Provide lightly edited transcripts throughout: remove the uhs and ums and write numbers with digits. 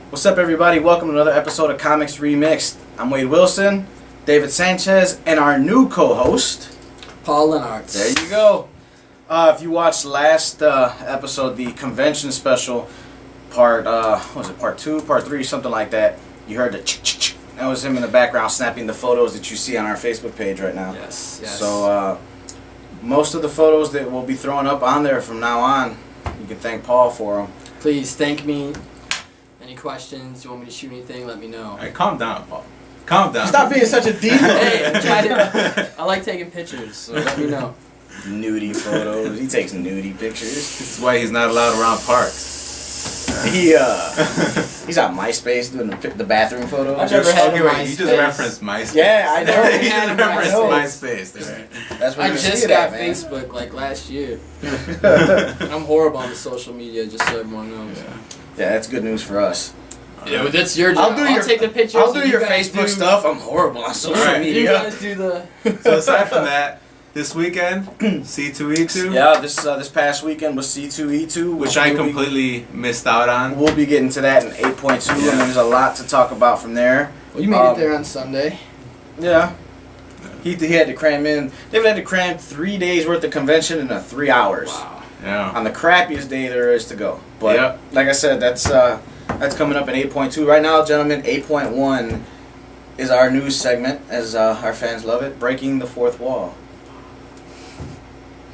What's up, everybody? Welcome to another episode of Comics Remixed. I'm Wade Wilson, David Sanchez, and our new co-host, Paul Lennartz. There you go. If you watched last episode, the convention special, part, what was it, part 2, part 3, something like that, you heard the ch-ch-ch. That was him in the background snapping the photos that you see on our Facebook page right now. Yes. So, most of the photos that we'll be throwing up on there from now on, you can thank Paul for them. Please thank me. Any questions? You want me to shoot anything? Let me know. All right, calm down, Paul. Calm down. Stop being such a diva. Hey, I'm trying to. I like taking pictures, so let me know. Nudie photos. He takes nudie pictures. This is why he's not allowed around parks. He's on MySpace doing the bathroom photos. I've never had okay, wait, you just referenced MySpace. Yeah, I know. You just referenced MySpace. Right? That's what I just got man. Facebook like last year. I'm horrible on social media, just so everyone knows. Yeah, that's good news for us. Yeah, but that's your job. I'll take the pictures. I'll do your Facebook stuff. I'm horrible on social media. You guys do the. So aside from that, this weekend, C2E2. Yeah, this past weekend was C2E2, which I completely missed out on. We'll be getting to that in 8.2, and there's a lot to talk about from there. Well, you made it there on Sunday. Yeah. He had to cram in. David had to cram 3 days worth of convention in 3 hours. Wow. Yeah. On the crappiest day there is to go. But like I said, that's coming up in 8.2 right now, gentlemen. 8.1 is our news segment, as our fans love it. Breaking the fourth wall.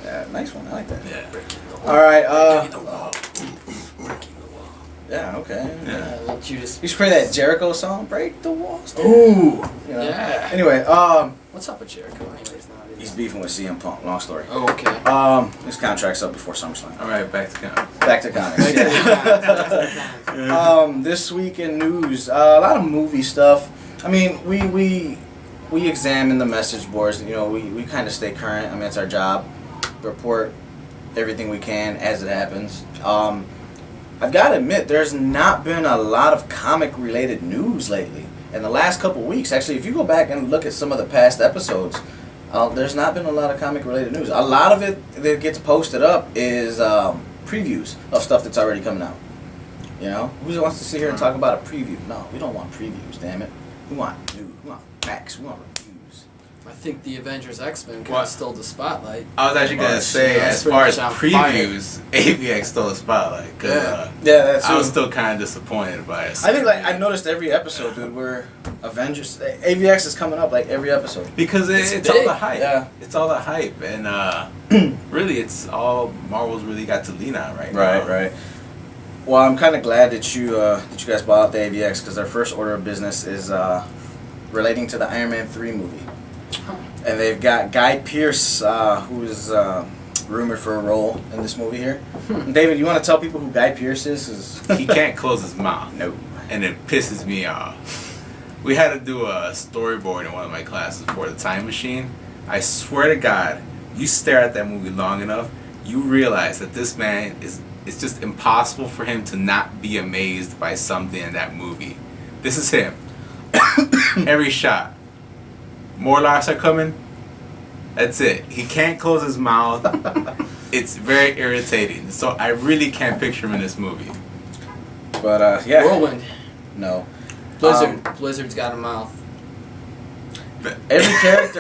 Yeah, nice one. I like that. Yeah. All right. Breaking the wall. Breaking the wall. Yeah. Okay. Yeah. I want you to. You should play that Jericho song. Break the walls. Ooh. You know? Yeah. Anyway. What's up with Jericho? Anyways, nowadays. He's beefing with CM Punk. Long story. Oh, okay. His contract's up before SummerSlam. All right, back to comics. Back to comics. This week in news, a lot of movie stuff. I mean, we examine the message boards. You know, we kind of stay current. I mean, it's our job. Report everything we can as it happens. I've got to admit, there's not been a lot of comic-related news lately. In the last couple weeks, actually, if you go back and look at some of the past episodes, there's not been a lot of comic-related news. A lot of it that gets posted up is previews of stuff that's already coming out. You know? Who wants to sit here and talk about a preview? No, we don't want previews, damn it. We want news. We want facts. We want reviews. I think the Avengers X-Men kind of stole the spotlight. I was actually going to say, as far as previews, AVX stole the spotlight. I was still kind of disappointed by it. I think I've noticed every episode, dude, where Avengers, AVX is coming up like every episode. Because it's all the hype. Yeah. It's all the hype. And really, it's all Marvel's really got to lean on right now. Right. Well, I'm kind of glad that you guys bought out the AVX, because their first order of business is relating to the Iron Man 3 movie. And they've got Guy Pearce, who is rumored for a role in this movie here. David, you want to tell people who Guy Pearce is? He can't close his mouth. No. And it pisses me off. We had to do a storyboard in one of my classes for The Time Machine. I swear to God, you stare at that movie long enough, you realize that this man it's just impossible for him to not be amazed by something in that movie. This is him. Every shot. More laughs are coming. That's it. He can't close his mouth. It's very irritating. So I really can't picture him in this movie. But yeah. Whirlwind. No. Blizzard. Blizzard's got a mouth. Every character.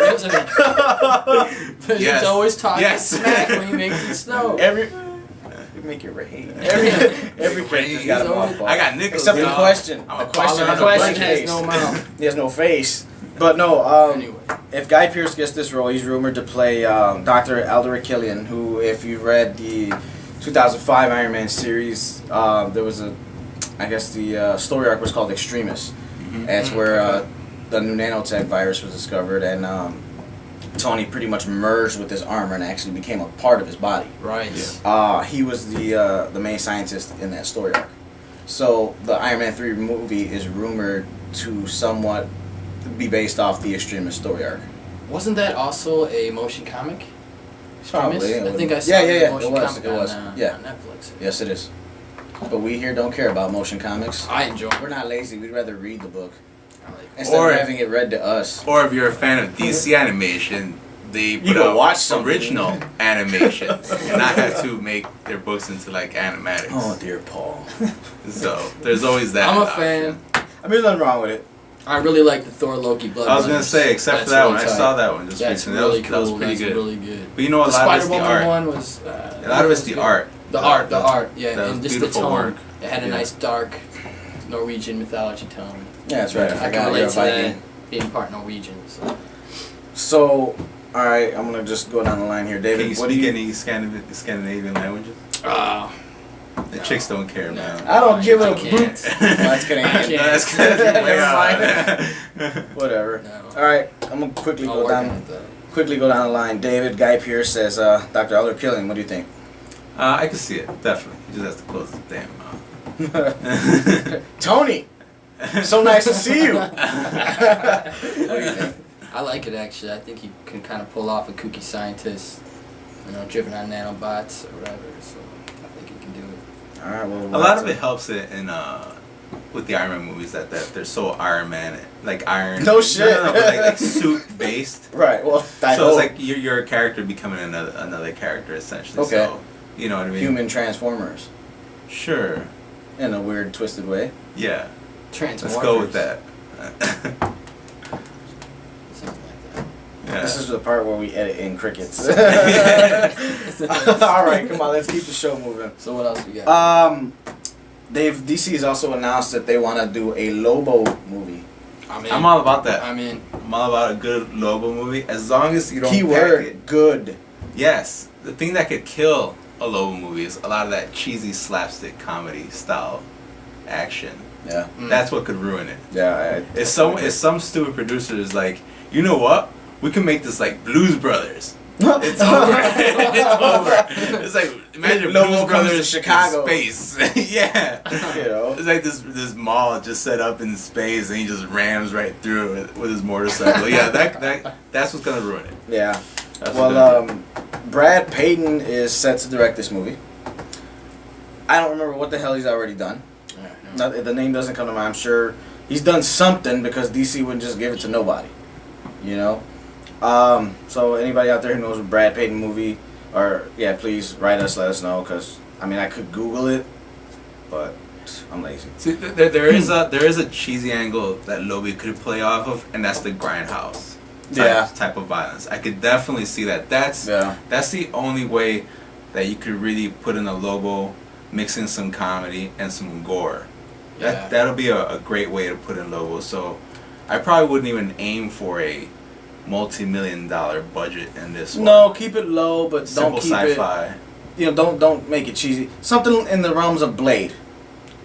Blizzard's always talking smack when he makes it snow. You make it rain. Every character's got a mouth. I got nickels. Except the question. The question has no mouth. He has no face. But no, Anyway. If Guy Pearce gets this role, he's rumored to play Dr. Aldrich Killian, who, if you've read the 2005 Iron Man series, there was the story arc was called Extremis. And it's where the new nanotech virus was discovered, and Tony pretty much merged with his armor and actually became a part of his body. Right. He was the main scientist in that story arc. So the Iron Man 3 movie is rumored to somewhat be based off the Extremis story arc. Wasn't that also a motion comic? Probably. I think I saw the motion comic on Netflix. Yes, it is. But we here don't care about motion comics. I enjoy it. We're not lazy. We'd rather read the book I like it. instead of having it read to us. Or if you're a fan of DC animation, they can put out watch something. original animations and not have to make their books into like animatics. Oh dear, Paul. So there's always that. I'm a option. fan. I mean, there's nothing wrong with it. I really like the Thor Loki Blood. I was gonna Brothers. say, except for That's that really one, I tight. saw that one just That's recently. really That was cool. pretty That's good. really good. But you know, a The lot of it's the Spider-Woman art. one was. A lot of it's the good. art. The art, yeah, that and was just the beautiful tone. work. It had a Yeah. nice dark Norwegian mythology tone. Yeah, that's right. Yeah. I I can forgot you're a relate to that, Viking. being part Norwegian. So. So, all right, I'm gonna just go down the line here, David. Can you what do speak you? any Scandinavian languages? The chicks don't care, No. man. I don't give a I poop. can't. That's Canadian. I can't. That's Never good. Whatever. No. All right, I'm gonna quickly I'll go work on down. it though. Quickly go down the line. David Guy Pearce says, "Dr. Elder killing. What do you think?" I can see it, definitely. He just has to close his damn mouth. Tony, so nice to see you. I like it actually. I think he can kind of pull off a kooky scientist, driven on nanobots or whatever. So I think he can do it. All right, well, A lot of it helps it in with the Iron Man movies that they're so Iron Man, like Iron. No shit. No, but like suit based. Right. Well, So it's like you're a character becoming another character essentially. Okay. So, you know what I mean? human transformers Sure. in a weird, twisted way. Yeah. Transformers. Let's go with that. Something like that. Yeah. This is the part where we edit in crickets. So All right, come on, let's keep the show moving. what else we got? DC has also announced that they want to do a Lobo movie. I'm all about that. I'm in. I'm all about a good Lobo movie as long as you don't pack Keyword it. good. Yes. The thing that could kill a Lobo movie is a lot of that cheesy slapstick comedy style action. Yeah. That's what could ruin it. Yeah. If some stupid producer is like, you know what? We can make this like Blues Brothers. It's over. It's over. It's like imagine Lobo Blues comes Brothers to Chicago. in space. Yeah. You know. It's like this mall just set up in space and he just rams right through it with his motorcycle. Yeah, that's what's gonna ruin it. Yeah. That's Well, Brad Payton is set to direct this movie. I don't remember what the hell he's already done. The name doesn't come to mind. I'm sure he's done something because DC wouldn't just give it to nobody. You know? So anybody out there who knows a Brad Payton movie, or yeah, please write us, let us know, because I mean I could Google it, but I'm lazy. See, there is a cheesy angle that Lobo could play off of, and that's the grindhouse type of violence. I could definitely see that. That's the only way that you could really put in a Lobo, mix in some comedy and some gore. That'll be a great way to put in Lobo. So I probably wouldn't even aim for a multi-million-dollar budget in this one. No, keep it low, but Simple don't keep sci-fi. it. You know, don't make it cheesy. Something in the realms of Blade.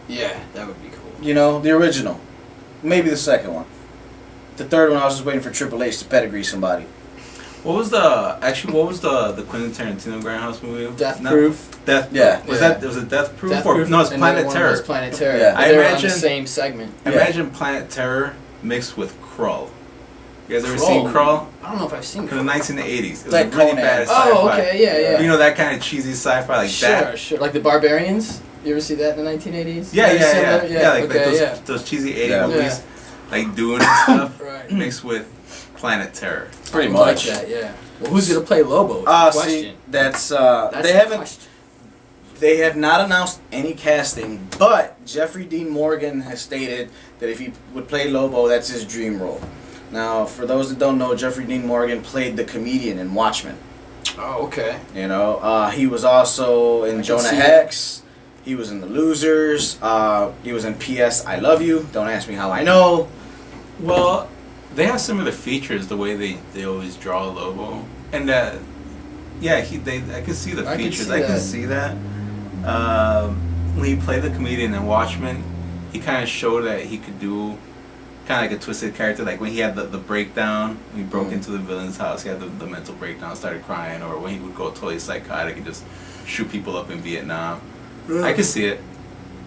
Yeah, that would be cool. You know, the original. Maybe the second one. The third one, I was just waiting for Triple H to pedigree somebody. What was the Quentin Tarantino Grindhouse movie? Death Proof. Death. Yeah. Was it Death Proof? Death or Proof, no, it's and Planet then Terror. One was Planet Terror. Yeah. But they were on the same segment. Imagine Planet Terror mixed with Krull. You guys ever Krull? seen Krull? I don't know if I've seen In the Krull. 1980s. It was Like a really Conan. bad sci-fi. Oh, okay, yeah. You know that kind of cheesy sci-fi like that? Sure. Like the Barbarians? You ever see that in the 1980s? Yeah. Like Okay, those cheesy 80s Yeah. movies. Like Dune and stuff. Right. Mixed with Planet Terror. Pretty I much. Like that, yeah. Well, who's gonna play Lobo? That's the See, question. that's That's they the haven't. question. They have not announced any casting, but Jeffrey Dean Morgan has stated that if he would play Lobo, that's his dream role. Now, for those that don't know, Jeffrey Dean Morgan played the comedian in Watchmen. Oh, okay. You know, he was also in Jonah see Hex. He was in The Losers. He was in P.S. I Love You. Don't ask me how I know. Well, they have similar features the way they always draw Lobo. And I can see the features. I can see that. When he played the comedian in Watchmen, he kind of showed that he could do kind of like a twisted character. Like when he had the breakdown, when he broke into the villain's house, he had the mental breakdown, started crying, or when he would go totally psychotic and just shoot people up in Vietnam. I could see it.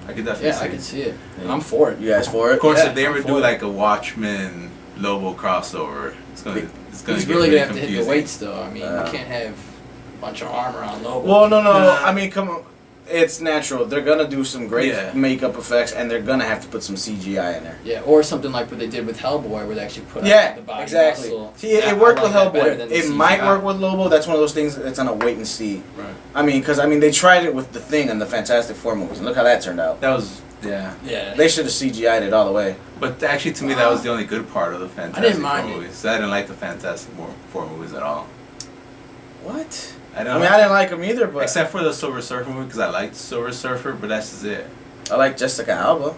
I could definitely see I it. can see it. I'm for it. You guys for it? Of course, Yeah, if they ever I'm do for it. like a Watchmen Lobo crossover, it's gonna He's get really really gonna have to hit confusing. the weights, though. I mean, you can't have a bunch of armor on Lobo. Well, no. I mean, come on. it's natural. They're gonna do some great Yeah. makeup effects, and they're gonna have to put some CGI in there. Yeah, or something like what they did with Hellboy, where they actually put Yeah, out the body exactly. muscle. See, it I worked like with that better Hellboy. than the It CGI. might work with Lobo. That's one of those things that's on a wait and see. Right. I mean, because they tried it with The Thing and the Fantastic Four movies, and look how that turned out. That was yeah. Yeah. They should have CGI'd it all the way. But actually, to me, that was the only good part of the Fantastic didn't mind Four it. movies. I didn't like the Fantastic Four movies at all. What? I I don't. mean, I didn't like them either, but Except for the Silver Surfer movie, because I liked Silver Surfer, but that's just it. I like Jessica Alba.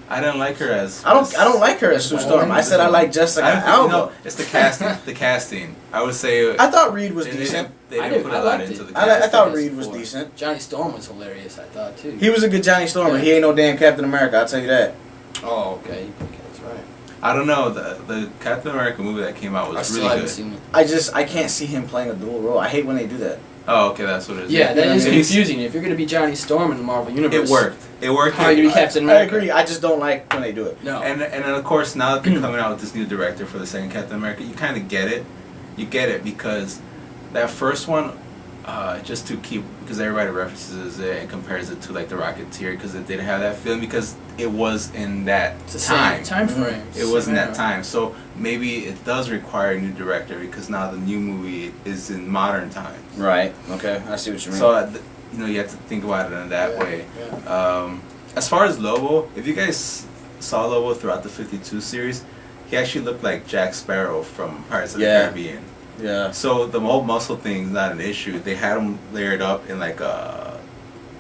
I didn't like her as. I don't like her as Sue Storm. I said I like Jessica I don't think, Alba. it's the casting. The casting. I would say. I thought Reed was they decent. They I didn't did- put I a lot liked into it. the I casting. thought Fantastic Reed was Four. decent. Johnny Storm was hilarious, I thought too. He was a good Johnny Stormer. Yeah. He ain't no damn Captain America. I'll tell you that. Oh, okay. That's right. I don't know. The Captain America movie that came out I was still really haven't good. seen it. I can't see him playing a dual role. I hate when they do that. Oh, okay, that's what it is. Yeah, that is I mean, confusing. If you're gonna be Johnny Storm in the Marvel Universe, It worked. It worked. How are you gonna be Captain I America? agree. I just don't like when they do it. No. And then of course now that they're coming out with this new director for the second Captain America, you kind of get it. You get it because that first one, just to keep because everybody references it and compares it to like the Rocketeer because it didn't have that feeling because it was in that It's the time. same time frame. It was in that time, so maybe it does require a new director because now the new movie is in modern times. Right. Okay. I see what you mean. So you have to think about it in that way. Yeah. As far as Lobo, if you guys saw Lobo throughout the 52 series, he actually looked like Jack Sparrow from Pirates of the Yeah. Caribbean. yeah. So the whole muscle thing is not an issue. They had him layered up in like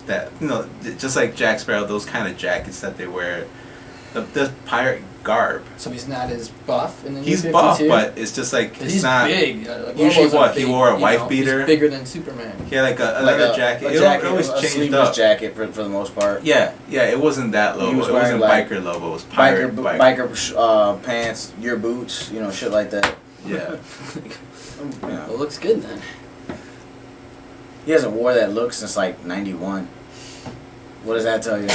that just like Jack Sparrow, those kind of jackets that they wear, the pirate garb. So he's not as buff in the He's new buff, 52? but it's just like 'Cause it's he's not. big. Usually Lobo's a what, he wore a you wife know, beater? He's bigger than Superman. He had like a leather jacket. A It jacket, always a changed sleeveless up. jacket for the most part. Yeah, it wasn't that Lobo. was It wearing, wasn't like, biker Lobo. It was pirate biker pants, your boots, shit like that. Yeah. Yeah. Well, it looks good then. He hasn't wore that look since like '91. What does that tell you?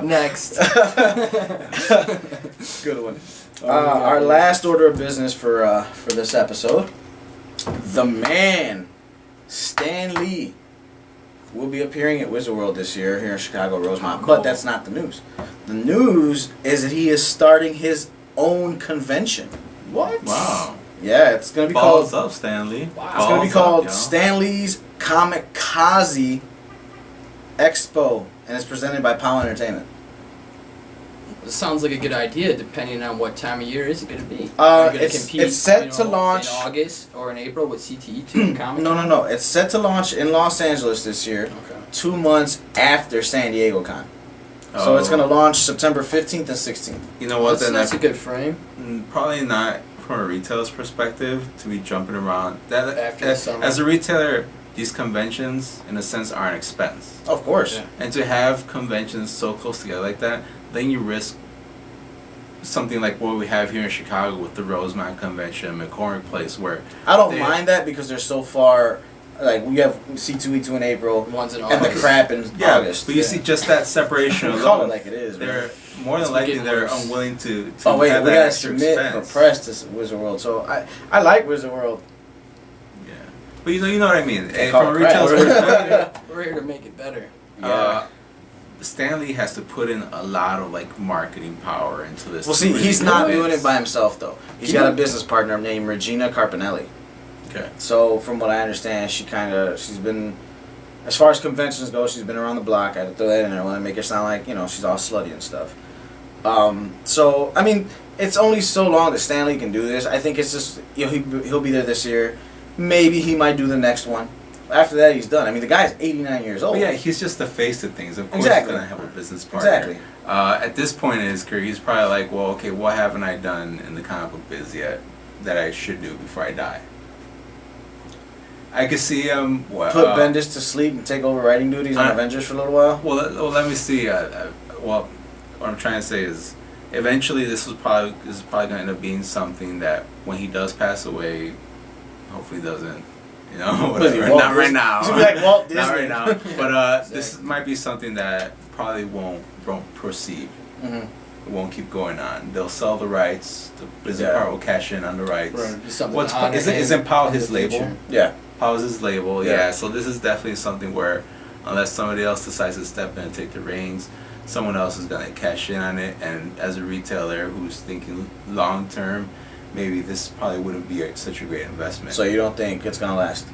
Next. Good one. Our last order of business for this episode, the man, Stan Lee, will be appearing at Wizard World this year here in Chicago, Rosemont. Cool. But that's not the news. The news is that he is starting his own convention. What? Wow. Yeah, it's gonna be Balls called. up, Stanley. Wow. It's gonna be Balls called up, yo. Stan Lee's Kamikaze Expo, and it's presented by Powell Entertainment. It sounds like a good idea, depending on what time of year is it going to be. Are you gonna It's set to launch. in August or in April with CTE 2 Comic. No. It's set to launch in Los Angeles this year, Okay. 2 months after San Diego Con. So it's Oh. gonna launch September 15th and 16th. You know what? That's a good frame. Probably not from a retailer's perspective to be jumping around. After the summer. As a retailer, these conventions, in a sense, are an expense. Of course. Yeah. And to have conventions so close together like that, then you risk something like what we have here in Chicago with the Rosemont Convention, McCormick Place, where I don't they- mind that because they're so far. Like we have C2E2 in April, One's in and the August. crap in yeah, August. but you see just that separation Call it alone. like it is. Man. They're more than It's likely getting they're worse. unwilling to Oh wait, have we that gotta extra submit expense. for press to Wizard World. So I like Wizard World. Yeah, but you know what I mean. They Eh, call from a it crap. retailer's perspective, We're here to make it better. Stanley has to put in a lot of like marketing power into this. Well, to see, really he's not convince- doing it by himself though. He's got a business partner named Regina Carpinelli. Okay. So from what I understand, she's been, as far as conventions go, she's been around the block. I had to throw that in there. I want to make her sound like she's all slutty and stuff. So I mean, it's only so long that Stanley can do this. I think it's just he'll be there this year. Maybe he might do the next one. After that, he's done. I mean, the guy's 89 years old. But yeah, he's just the face of things. Of course, Exactly. he's gonna have a business partner. Exactly. At this point in his career, he's probably like, well, okay, what haven't I done in the comic book biz yet that I should do before I die? I could see him. Put Bendis to sleep and take over writing duties on Avengers for a little while. Well, let me see. Well, what I'm trying to say is, eventually, this is probably going to end up being something that when he does pass away, hopefully doesn't. Whatever. Walt Not right Disney. now. He's gonna be like Walt Not right Disney. now. But this might be something that probably won't proceed. Mm-hmm. It won't keep going on. They'll sell the rights. The business Yeah. part will cash in on the rights. Right. Something What's to honor him isn't Powell in his the label? future. Yeah. Powell's his label. Yeah. Yeah. So this is definitely something where unless somebody else decides to step in and take the reins. Someone else is gonna cash in on it, and as a retailer who's thinking long term, maybe this probably wouldn't be such a great investment. So you don't think it's gonna last?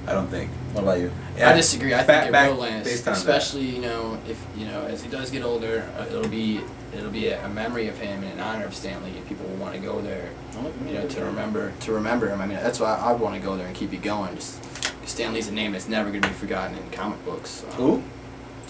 I don't think. What about you? I disagree. I think it will last, based on especially if as he does get older, it'll be a memory of him and an honor of Stanley, and people will want to go there, to remember him. I mean, that's why I'd want to go there and keep it going. Just Stanley's a name that's never going to be forgotten in comic books. Who?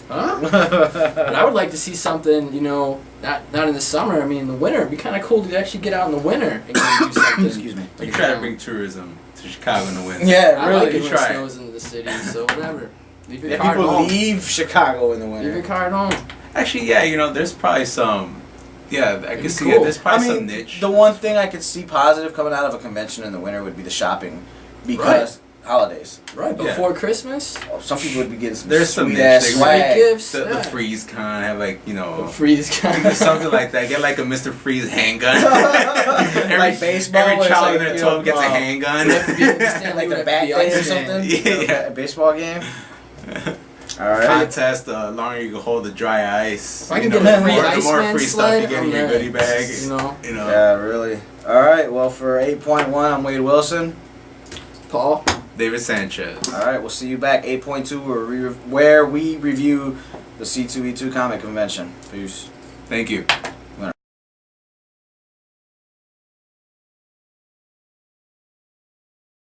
Huh? But I would like to see something, not in the summer. I mean, in the winter, it'd be kind of cool to actually get out in the winter and go do something. Excuse me. You try to bring tourism to Chicago in the winter. Yeah, I really. like it when it try. snows into the city, so whatever. Leave your Yeah, car at people home. leave Chicago in the Leave winter. your car at home. Actually, yeah, there's probably some. Yeah, I It'd guess be yeah, cool. there's probably some niche. The one thing I could see positive coming out of a convention in the winter would be the shopping, because holidays. Right, Yeah. before Christmas. Oh, some people would be getting some There's some sweet niche. ass They swag. gifts. The Yeah. freeze con have Freeze do something like that. Get like a Mr. Freeze handgun. Like baseball, Every where it's child like, in you their 12 know, gets a handgun. Like the bat day or something. Yeah. A baseball game. All right. Contest, the longer you can hold the dry ice. If I can you get know, a free the more Iceman free stuff you sled, get in I'm your there. goodie bag. You know. Yeah, really. All right. Well, for 8.1, I'm Wade Wilson. Paul. David Sanchez. All right. We'll see you back 8.2, where we review the C2E2 comic convention. Peace. Thank you.